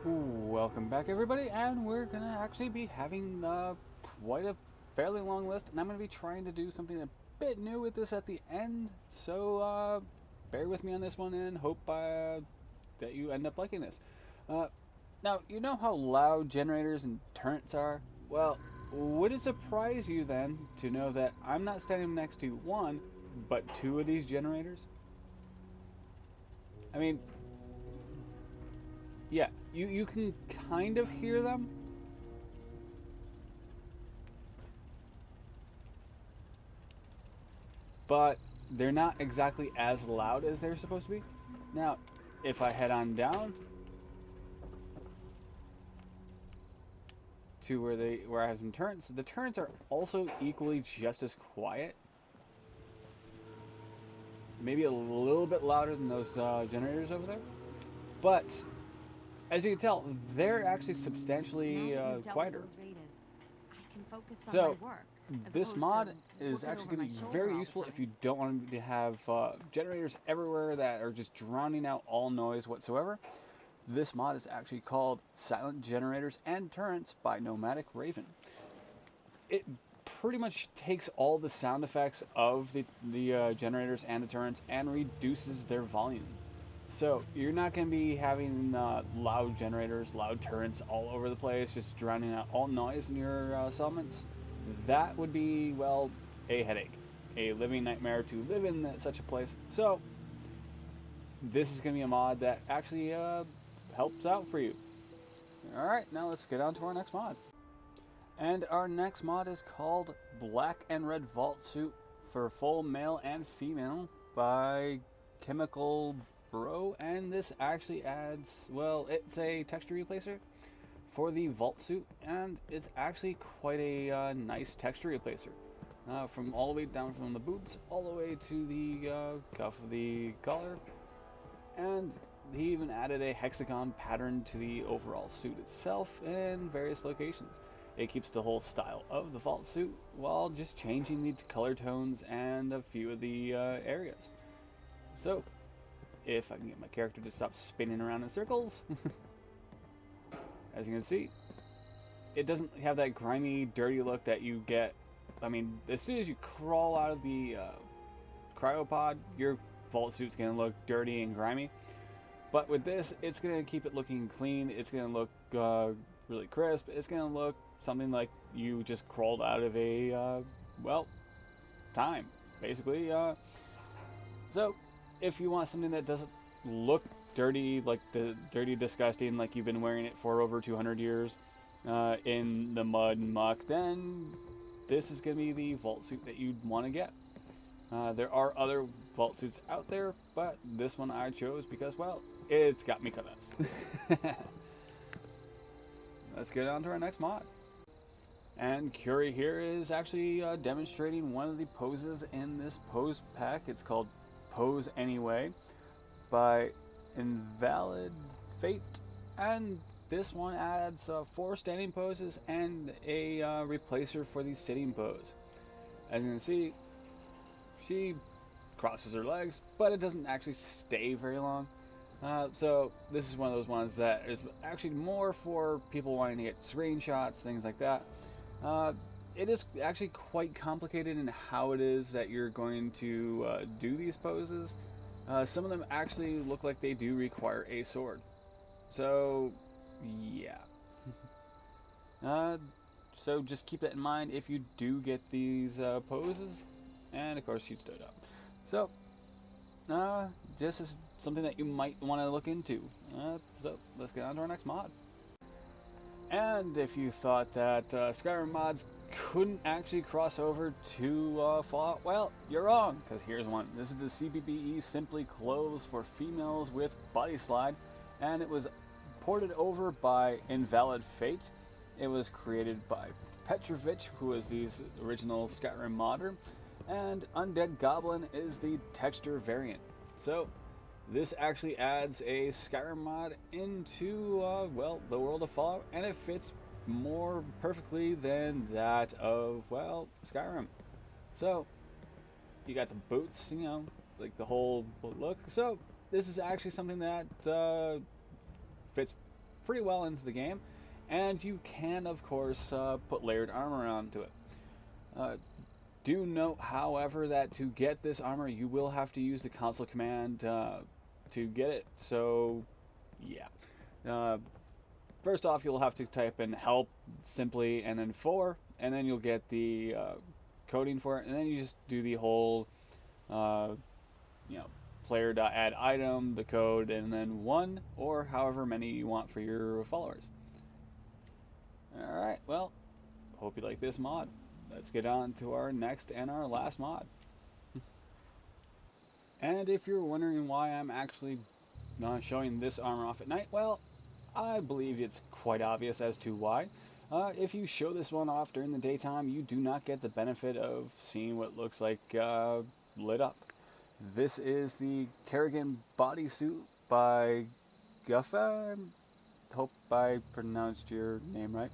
Welcome back, everybody, and we're gonna actually be having quite a fairly long list, and I'm gonna be trying to do something a bit new with this at the end. So bear with me on this one, and hope that you end up liking this. Uh, Now, you know how loud generators and turrets are? Well, would it surprise you then to know that I'm not standing next to one, but two of these generators? I mean, yeah, you can kind of hear them, but they're not exactly as loud as they're supposed to be. Now, if I head on down to where I have some turrets, the turrets are also equally just as quiet. Maybe a little bit louder than those generators over there, but as you can tell, they're actually Now substantially that you've dealt with quieter. those raiders, I can focus on my So work as this opposed to mod is looking actually over going my to be shoulder very all useful the if time. you don't want to have generators everywhere that are just drowning out all noise whatsoever. This mod is actually called Silent Generators and Turrets by Nomadic Raven. It pretty much takes all the sound effects of the generators and the turrets and reduces their volume. So you're not going to be having loud generators, loud turrets all over the place, just drowning out all noise in your settlements. That would be, well, a headache, a living nightmare to live in such a place. So this is going to be a mod that actually helps out for you. All right, now let's get on to our next mod. And our next mod is called Black and Red Vault Suit for full male and female by Chemical Bro. And this actually adds, well, it's a texture replacer for the vault suit, and it's actually quite a nice texture replacer. From all the way down from the boots, all the way to the cuff of the collar, and he even added a hexagon pattern to the overall suit itself in various locations. It keeps the whole style of the vault suit while just changing the color tones and a few of the areas. So, if I can get my character to stop spinning around in circles, as you can see, it doesn't have that grimy, dirty look that you get. I mean, as soon as you crawl out of the cryopod, your vault suit's gonna look dirty and grimy. But with this, it's going to keep it looking clean. It's going to look really crisp. It's going to look something like you just crawled out of a, well, time, basically. So, if you want something that doesn't look dirty, like the dirty, disgusting, like you've been wearing it for over 200 years in the mud and muck, then this is going to be the vault suit that you'd want to get. There are other vault suits out there, but this one I chose because, well, it's got me convinced. Let's get on to our next mod. And Curie here is actually demonstrating one of the poses in this pose pack. It's called Pose Anyway by Invalid Fate. And this one adds 4 standing poses and a replacer for the sitting pose. As you can see, she crosses her legs, but it doesn't actually stay very long. So this is one of those ones that is actually more for people wanting to get screenshots, things like that. Uh, it is actually quite complicated in how it is that you're going to do these poses. Some of them actually look like they do require a sword. So, yeah. uh, so just keep that in mind if you do get these poses. And of course, she stood up. So, this is something that you might want to look into. So let's get on to our next mod. And if you thought that Skyrim mods couldn't actually cross over to Fallout, well, you're wrong, because here's one. This is the cbbe Simply Clothes for females with body slide, and it was ported over by Invalid Fate. It was created by Petrovich, who is the original Skyrim modder, and Undead Goblin is the texture variant. So this actually adds a Skyrim mod into, well, the world of Fallout, and it fits more perfectly than that of, well, Skyrim. So, you got the boots, you know, like the whole look. So, this is actually something that fits pretty well into the game, and you can, of course, put layered armor onto it. Do note, however, that to get this armor, you will have to use the console command to get it. So, yeah. First off, you'll have to type in help simply and then 4, and then you'll get the coding for it, and then you just do the whole, you know, player.add item, the code, and then 1, or however many you want for your followers. Alright, well, hope you like this mod. Let's get on to our next and our last mod. And if you're wondering why I'm actually showing this armor off at night, well, I believe it's quite obvious as to why. If you show this one off during the daytime, you do not get the benefit of seeing what looks like lit up. This is the Kerrigan bodysuit by Guffa. Hope I pronounced your name right.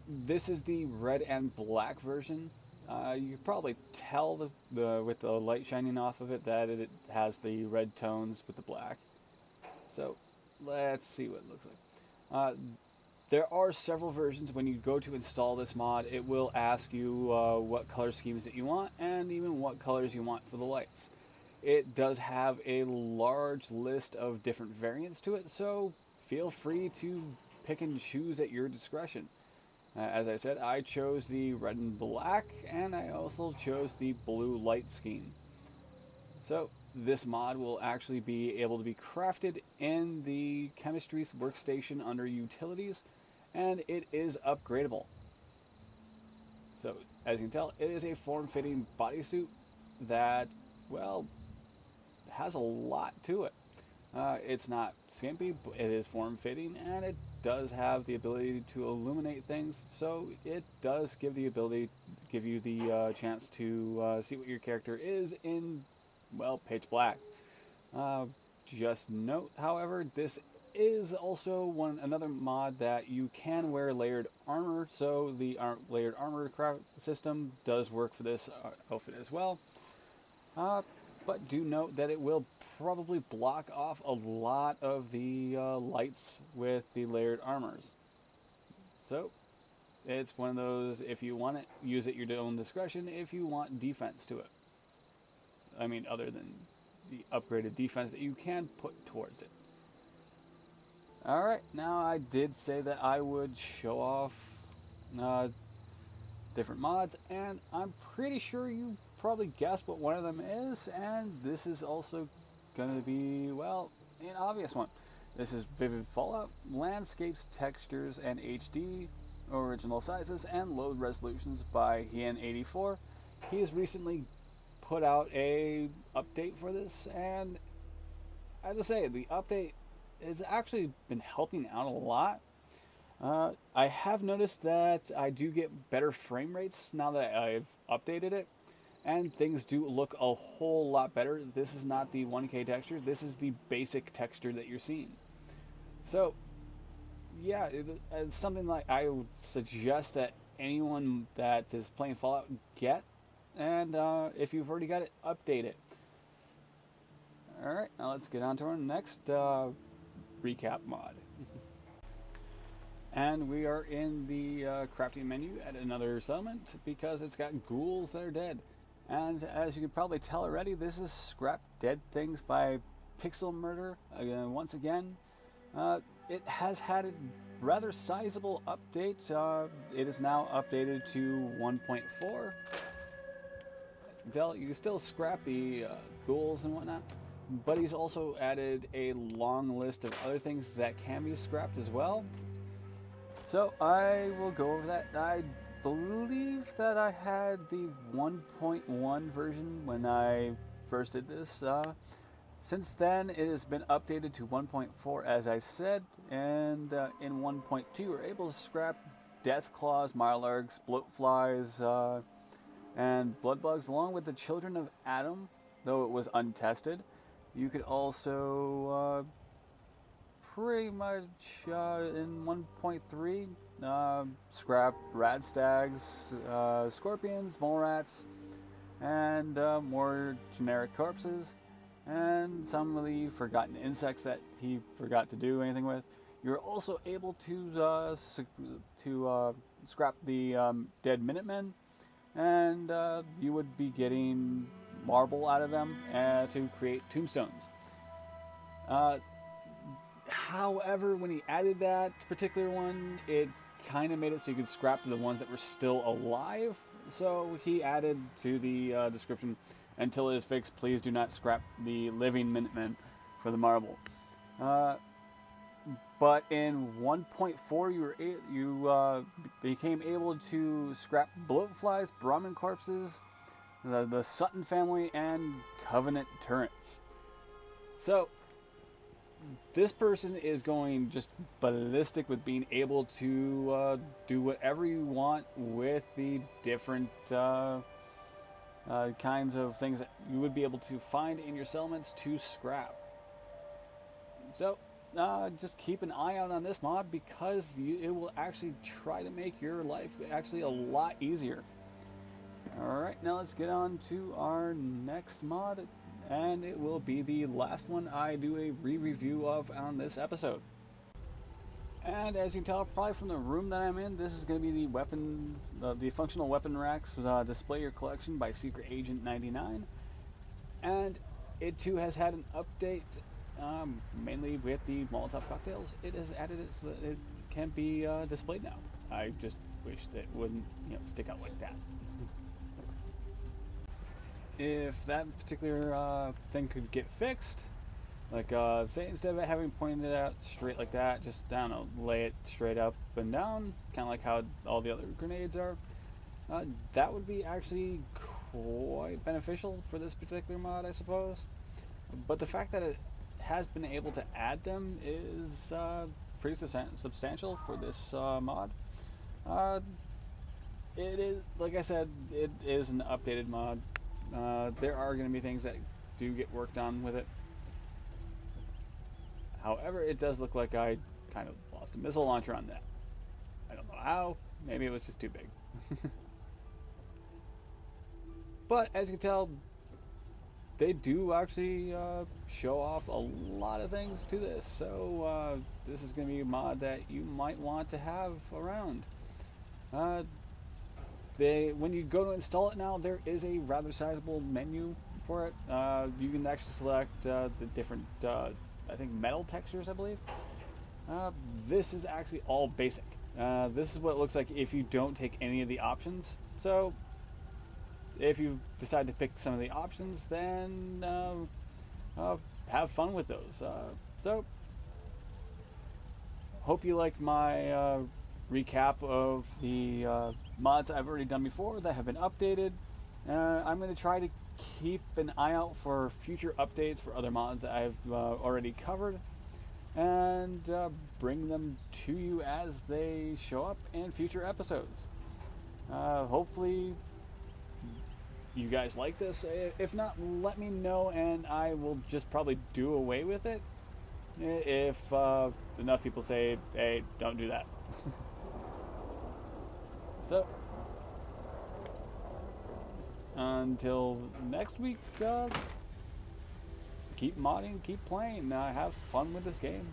This is the red and black version. You can probably tell with the light shining off of it that it has the red tones with the black. So let's see what it looks like. There are several versions. When you go to install this mod, it will ask you what color schemes that you want and even what colors you want for the lights. It does have a large list of different variants to it, so feel free to pick and choose at your discretion. As I said, I chose the red and black, and I also chose the blue light scheme. So this mod will actually be able to be crafted in the chemistry workstation under utilities, and it is upgradable. So as you can tell, it is a form-fitting bodysuit that, well, has a lot to it. It's not skimpy, but it is form-fitting, and it does have the ability to illuminate things, so it does give you the chance to see what your character is in, well, pitch black. Just note, however, this is also another mod that you can wear layered armor, so the layered armor craft system does work for this outfit as well. But do note that it will probably block off a lot of the lights with the layered armors. So it's one of those, if you want it, use it at your own discretion. If you want defense to it, I mean, other than the upgraded defense that you can put towards it. Alright, now I did say that I would show off different mods, and I'm pretty sure you probably guessed what one of them is, and this is also going to be, well, an obvious one. This is Vivid Fallout, landscapes, textures, and HD, original sizes, and load resolutions by Hien84. He has recently put out a update for this, and I have to say, the update has actually been helping out a lot. I have noticed that I do get better frame rates now that I've updated it, and things do look a whole lot better. This is not the 1K texture, this is the basic texture that you're seeing. So, yeah, it's something like I would suggest that anyone that is playing Fallout get, and if you've already got it, update it. Alright, now let's get on to our next recap mod. And we are in the crafting menu at another settlement because it's got ghouls that are dead. And as you can probably tell already, this is Scrap Dead Things by Pixel Murder. Once again, it has had a rather sizable update. It is now updated to 1.4. As you can tell, you can still scrap the ghouls and whatnot, but he's also added a long list of other things that can be scrapped as well. So I will go over that. I believe that I had the 1.1 version when I first did this. Since then, it has been updated to 1.4, as I said, and in 1.2, we're able to scrap death claws, mylargs, bloatflies, and blood bugs, along with the children of Adam, though it was untested. You could also pretty much in 1.3 scrap radstags, scorpions, mole rats, and more generic corpses, and some of the forgotten insects that he forgot to do anything with. You're also able to scrap the dead Minutemen, and you would be getting marble out of them to create tombstones. Uh, However, when he added that particular one, it kind of made it so you could scrap the ones that were still alive. So he added to the description, until it is fixed, please do not scrap the living Minutemen for the marble. But in 1.4, you became able to scrap bloatflies, Brahmin corpses, the Sutton family, and Covenant turrets. So this person is going just ballistic with being able to do whatever you want with the different kinds of things that you would be able to find in your settlements to scrap. So just keep an eye out on this mod, because it will actually try to make your life actually a lot easier. Alright, now let's get on to our next mod, and it will be the last one I do a re-review of on this episode. And as you can tell probably from the room that I'm in, this is going to be the weapons, the functional weapon racks, display your collection by Secret Agent 99. And it too has had an update, mainly with the Molotov cocktails. It has added it so that it can be displayed now. I just wish that it wouldn't, stick out like that. If that particular thing could get fixed, like say instead of it having pointed out straight like that, just I don't know, lay it straight up and down, kind of like how all the other grenades are, that would be actually quite beneficial for this particular mod, I suppose. But the fact that it has been able to add them is pretty substantial for this mod. It is, like I said, it is an updated mod. There are going to be things that do get worked on with it. However, it does look like I kind of lost a missile launcher on that. I don't know how. Maybe it was just too big. But as you can tell, they do actually show off a lot of things to this. So this is going to be a mod that you might want to have around. When you go to install it now, there is a rather sizable menu for it. You can actually select the different, I think, metal textures, I believe. This is actually all basic. This is what it looks like if you don't take any of the options. So if you decide to pick some of the options, then have fun with those. So hope you liked my recap of the mods I've already done before that have been updated. I'm going to try to keep an eye out for future updates for other mods that I've already covered, and bring them to you as they show up in future episodes. Hopefully you guys like this. If not, let me know and I will just probably do away with it if enough people say, hey, don't do that. So until next week, keep modding, keep playing, have fun with this game.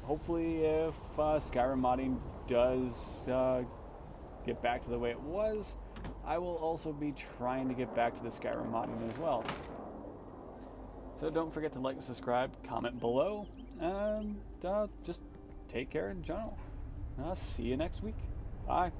Hopefully if Skyrim modding does get back to the way it was, I will also be trying to get back to the Skyrim modding as well. So don't forget to like and subscribe, comment below, and just take care in general. See you next week. Bye.